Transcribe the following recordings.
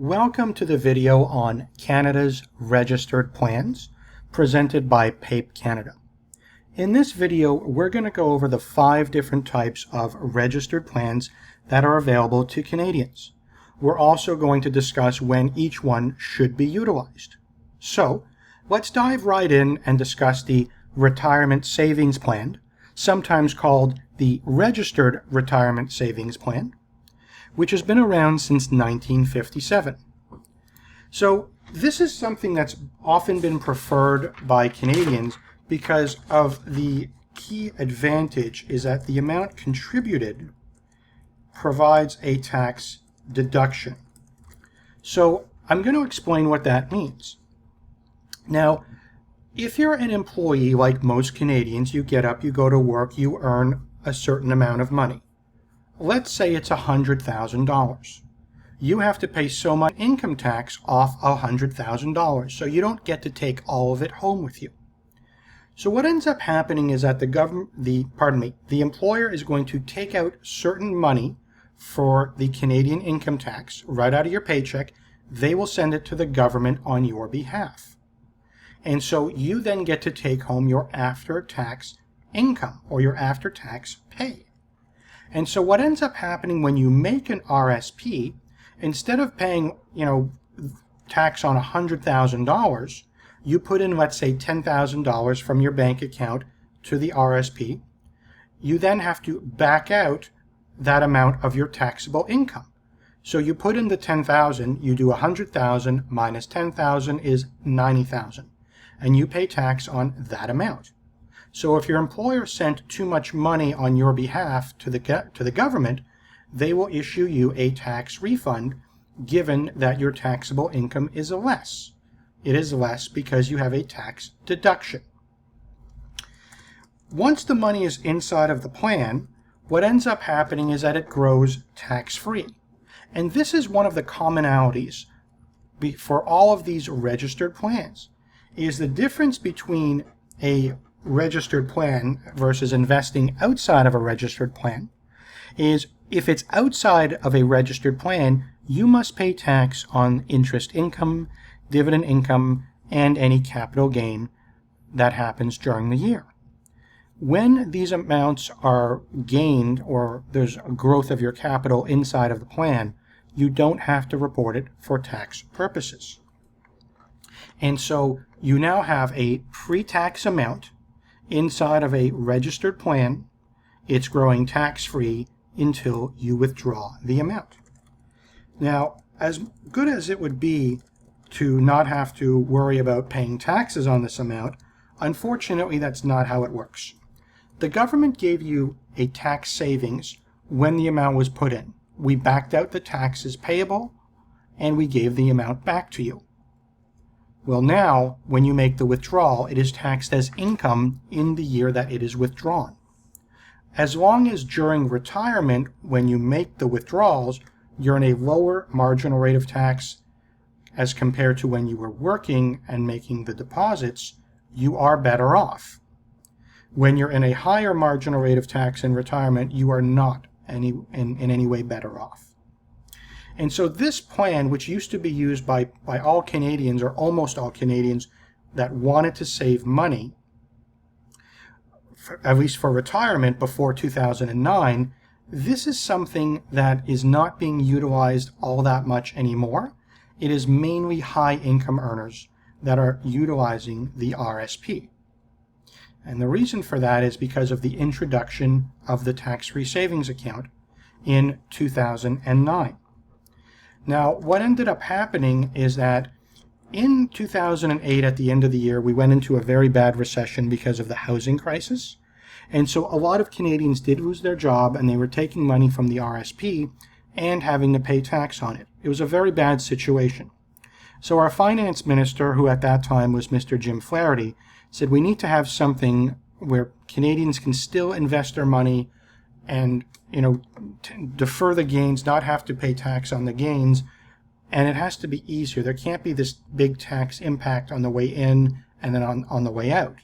Welcome to the video on Canada's registered plans, presented by PAPE Canada. In this video, we're going to go over the 5 different types of registered plans that are available to Canadians. We're also going to discuss when each one should be utilized. So, let's dive right in and discuss the Retirement Savings Plan, sometimes called the Registered Retirement Savings Plan, which has been around since 1957. So this is something that's often been preferred by Canadians because of the key advantage is that the amount contributed provides a tax deduction. So I'm going to explain what that means. Now, if you're an employee like most Canadians, you get up, you go to work, you earn a certain amount of money. Let's say it's $100,000. You have to pay so much income tax off $100,000, so you don't get to take all of it home with you. So what ends up happening is that the employer is going to take out certain money for the Canadian income tax right out of your paycheck. They will send it to the government on your behalf. And so you then get to take home your after-tax income or your after-tax pay. And so what ends up happening when you make an RSP, instead of paying, tax on $100,000, you put in, let's say, $10,000 from your bank account to the RSP. You then have to back out that amount of your taxable income. So you put in the $10,000, you do $100,000 minus $10,000 is $90,000, and you pay tax on that amount. So if your employer sent too much money on your behalf to the government, they will issue you a tax refund given that your taxable income is less. It is less because you have a tax deduction. Once the money is inside of the plan, what ends up happening is that it grows tax-free. And this is one of the commonalities for all of these registered plans, is the difference between a registered plan versus investing outside of a registered plan is if it's outside of a registered plan, you must pay tax on interest income, dividend income, and any capital gain that happens during the year. When these amounts are gained or there's a growth of your capital inside of the plan, you don't have to report it for tax purposes. And so you now have a pre-tax amount inside of a registered plan. It's growing tax-free until you withdraw the amount. Now, as good as it would be to not have to worry about paying taxes on this amount, unfortunately that's not how it works. The government gave you a tax savings when the amount was put in. We backed out the taxes payable and we gave the amount back to you. Well, now, when you make the withdrawal, it is taxed as income in the year that it is withdrawn. As long as during retirement, when you make the withdrawals, you're in a lower marginal rate of tax as compared to when you were working and making the deposits, you are better off. When you're in a higher marginal rate of tax in retirement, you are not in any way better off. And so this plan, which used to be used by all Canadians or almost all Canadians that wanted to save money, at least for retirement before 2009, this is something that is not being utilized all that much anymore. It is mainly high income earners that are utilizing the RSP. And the reason for that is because of the introduction of the tax-free savings account in 2009. Now, what ended up happening is that in 2008, at the end of the year, we went into a very bad recession because of the housing crisis. And so a lot of Canadians did lose their job and they were taking money from the RSP and having to pay tax on it. It was a very bad situation. So our finance minister, who at that time was Mr. Jim Flaherty, said we need to have something where Canadians can still invest their money and defer the gains, not have to pay tax on the gains, and it has to be easier. There can't be this big tax impact on the way in and then on the way out.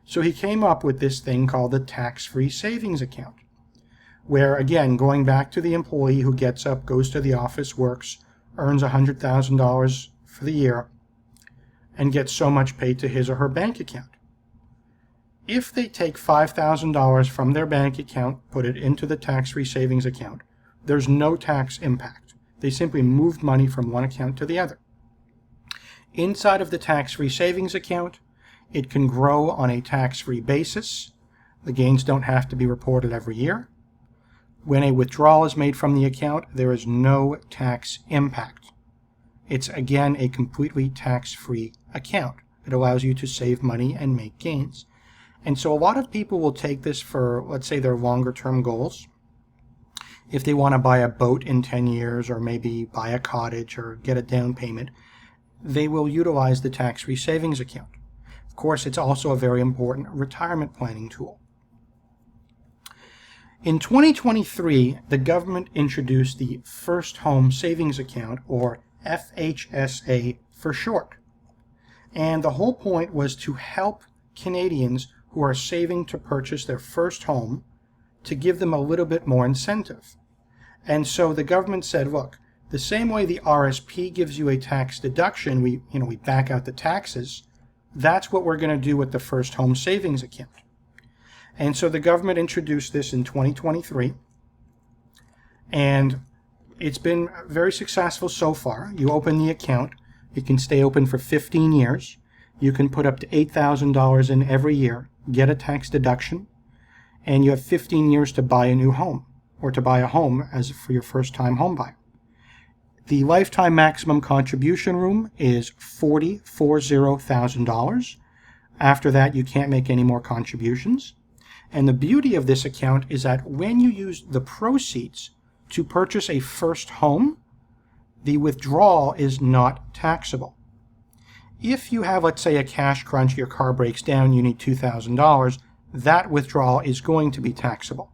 So he came up with this thing called the tax-free savings account, where, again, going back to the employee who gets up, goes to the office, works, earns $100,000 for the year and gets so much paid to his or her bank account. If they take $5,000 from their bank account, put it into the tax-free savings account, there's no tax impact. They simply moved money from one account to the other. Inside of the tax-free savings account, it can grow on a tax-free basis. The gains don't have to be reported every year. When a withdrawal is made from the account, there is no tax impact. It's again a completely tax-free account. It allows you to save money and make gains. And so a lot of people will take this for, let's say, their longer-term goals. If they want to buy a boat in 10 years or maybe buy a cottage or get a down payment, they will utilize the tax-free savings account. Of course, it's also a very important retirement planning tool. In 2023, the government introduced the First Home Savings Account, or FHSA for short. And the whole point was to help Canadians who are saving to purchase their first home, to give them a little bit more incentive. And so the government said, look, the same way the RSP gives you a tax deduction, we back out the taxes, that's what we're going to do with the First Home Savings Account. And so the government introduced this in 2023, and it's been very successful so far. You open the account, it can stay open for 15 years. You can put up to $8,000 in every year, get a tax deduction, and you have 15 years to buy a new home, or to buy a home as for your first-time home buyer. The lifetime maximum contribution room is $40,000. After that, you can't make any more contributions. And the beauty of this account is that when you use the proceeds to purchase a first home, the withdrawal is not taxable. If you have, let's say, a cash crunch, your car breaks down, you need $2,000, that withdrawal is going to be taxable.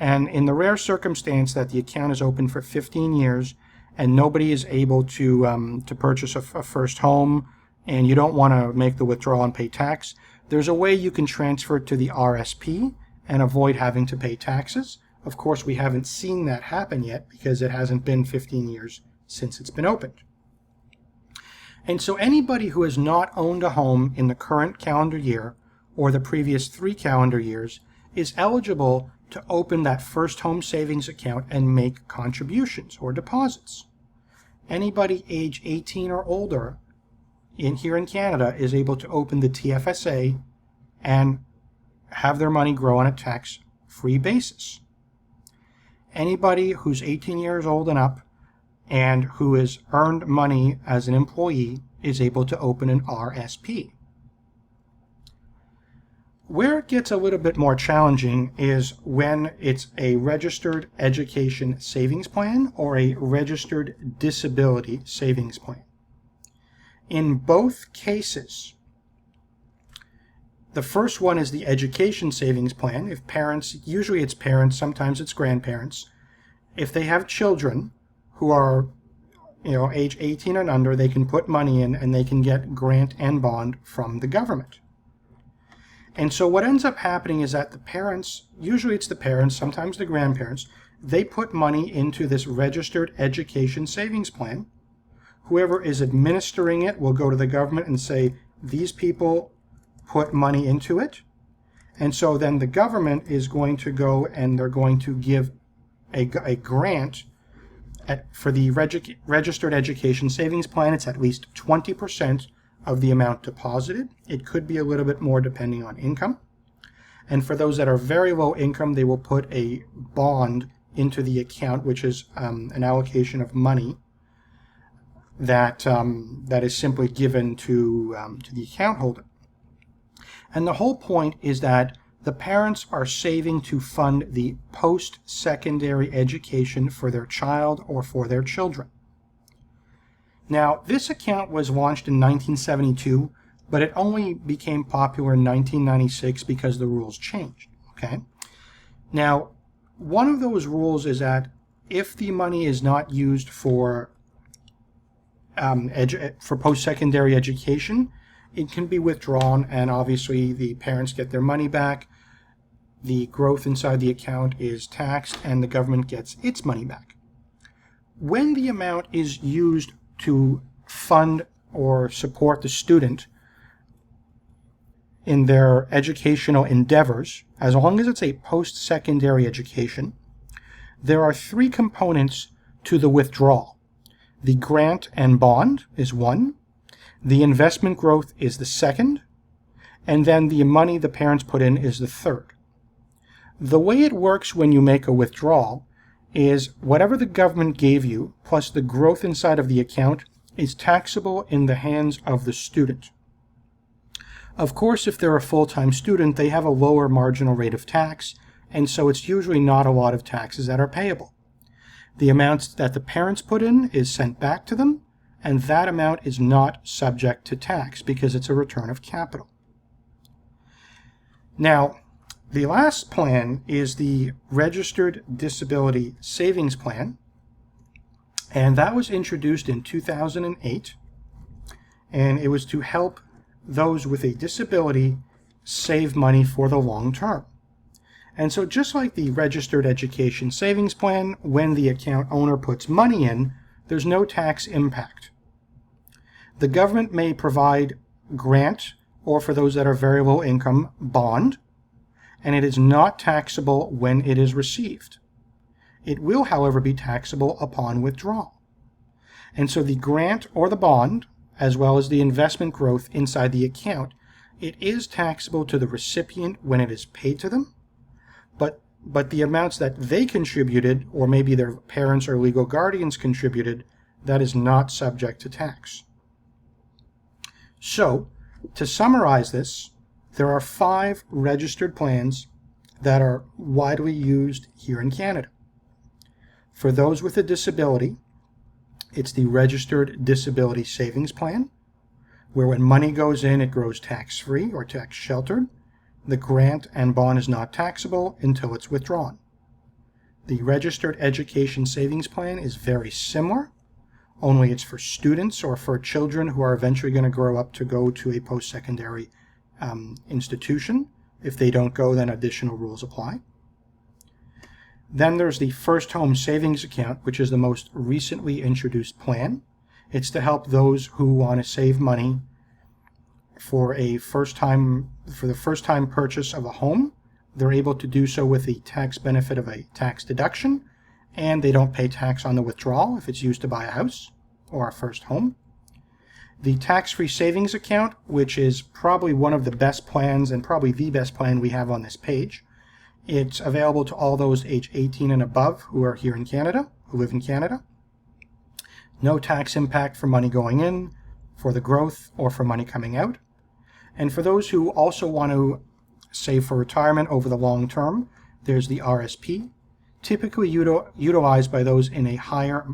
And in the rare circumstance that the account is open for 15 years and nobody is able to purchase a first home and you don't want to make the withdrawal and pay tax, there's a way you can transfer it to the RSP and avoid having to pay taxes. Of course, we haven't seen that happen yet because it hasn't been 15 years since it's been opened. And so anybody who has not owned a home in the current calendar year or the previous 3 calendar years is eligible to open that First Home Savings Account and make contributions or deposits. Anybody age 18 or older here in Canada is able to open the TFSA and have their money grow on a tax-free basis. Anybody who's 18 years old and up and who has earned money as an employee is able to open an RSP. Where it gets a little bit more challenging is when it's a registered education savings plan or a registered disability savings plan. In both cases, the first one is the education savings plan. If parents, usually it's parents, sometimes it's grandparents, if they have children who are age 18 and under, they can put money in and they can get grant and bond from the government. And so what ends up happening is that the parents, usually it's the parents, sometimes the grandparents, they put money into this registered education savings plan. Whoever is administering it will go to the government and say, these people put money into it. And so then the government is going to go and they're going to give a grant for the registered education savings plan. It's at least 20% of the amount deposited. It could be a little bit more depending on income. And for those that are very low income, they will put a bond into the account, which is an allocation of money that is simply given to the account holder. And the whole point is that the parents are saving to fund the post-secondary education for their child or for their children. Now, this account was launched in 1972, but it only became popular in 1996 because the rules changed. Okay. Now, one of those rules is that if the money is not used for post-secondary education, it can be withdrawn, and obviously the parents get their money back. The growth inside the account is taxed, and the government gets its money back. when the amount is used to fund or support the student in their educational endeavors, as long as it's a post-secondary education, there are three components to the withdrawal. The grant and bond is one, the investment growth is the second, and then the money the parents put in is the third. The way it works when you make a withdrawal is whatever the government gave you, plus the growth inside of the account, is taxable in the hands of the student. Of course, if they're a full-time student, they have a lower marginal rate of tax, and so it's usually not a lot of taxes that are payable. The amounts that the parents put in is sent back to them, and that amount is not subject to tax because it's a return of capital. Now, the last plan is the Registered Disability Savings Plan, and that was introduced in 2008, and it was to help those with a disability save money for the long term. And so just like the Registered Education Savings Plan, when the account owner puts money in, there's no tax impact. The government may provide grant, or for those that are very low income, bond, and it is not taxable when it is received. It will, however, be taxable upon withdrawal. And so the grant or the bond, as well as the investment growth inside the account, it is taxable to the recipient when it is paid to them, but the amounts that they contributed, or maybe their parents or legal guardians contributed, that is not subject to tax. So, to summarize this, there are 5 registered plans that are widely used here in Canada. For those with a disability, it's the Registered Disability Savings Plan, where when money goes in, it grows tax-free or tax-sheltered. The grant and bond is not taxable until it's withdrawn. The Registered Education Savings Plan is very similar, only it's for students or for children who are eventually going to grow up to go to a post-secondary institution. If they don't go, then additional rules apply. Then there's the First Home Savings Account, which is the most recently introduced plan. It's to help those who want to save money for the first time purchase of a home. They're able to do so with the tax benefit of a tax deduction, and they don't pay tax on the withdrawal if it's used to buy a house or a first home. The tax-free savings account, which is probably one of the best plans and probably the best plan we have on this page. It's available to all those age 18 and above who are here in Canada, who live in Canada. No tax impact for money going in, for the growth, or for money coming out. And for those who also want to save for retirement over the long term, there's the RSP, typically utilized by those in a higher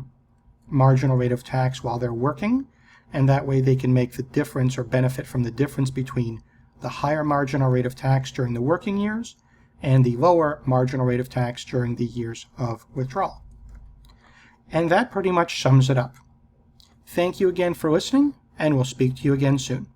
marginal rate of tax while they're working, and that way they can make the difference or benefit from the difference between the higher marginal rate of tax during the working years and the lower marginal rate of tax during the years of withdrawal. And that pretty much sums it up. Thank you again for listening, and we'll speak to you again soon.